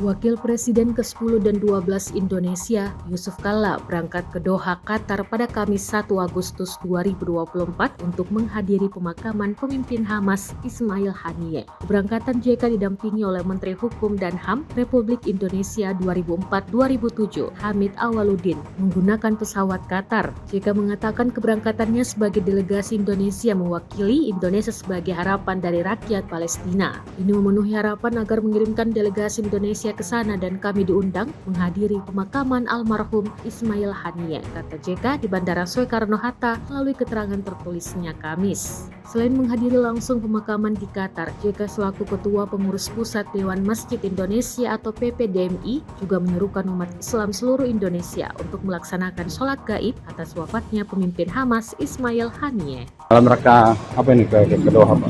Wakil Presiden ke-10 dan 12 Indonesia, Yusuf Kalla, berangkat ke Doha, Qatar pada Kamis 1 Agustus 2024 untuk menghadiri pemakaman pemimpin Hamas Ismail Haniyeh. Keberangkatan JK didampingi oleh Menteri Hukum dan HAM Republik Indonesia 2004-2007, Hamid Awaludin, menggunakan pesawat Qatar. JK mengatakan keberangkatannya sebagai delegasi Indonesia mewakili Indonesia sebagai harapan dari rakyat Palestina. Ini memenuhi harapan agar mengirimkan delegasi Indonesia ke sana dan kami diundang menghadiri pemakaman almarhum Ismail Haniyeh, kata JK di Bandara Soekarno-Hatta melalui keterangan tertulisnya Kamis. Selain menghadiri langsung pemakaman di Qatar, JK selaku Ketua Pengurus Pusat Dewan Masjid Indonesia atau PPDMI juga menyerukan umat Islam seluruh Indonesia untuk melaksanakan sholat gaib atas wafatnya pemimpin Hamas Ismail Haniyeh. Dalam rangka apa ini ke Doha, Pak?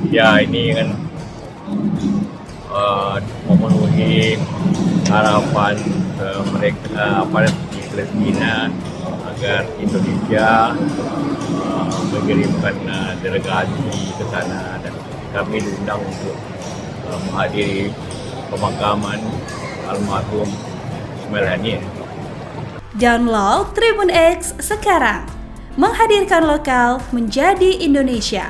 Ya, ini kan memenuhi harapan mereka di Palestina agar Indonesia mengirimkan delegasi ke sana, dan kami diundang untuk menghadiri pemakaman almarhum Ismail Haniyeh. Download Tribun X sekarang, menghadirkan lokal menjadi Indonesia.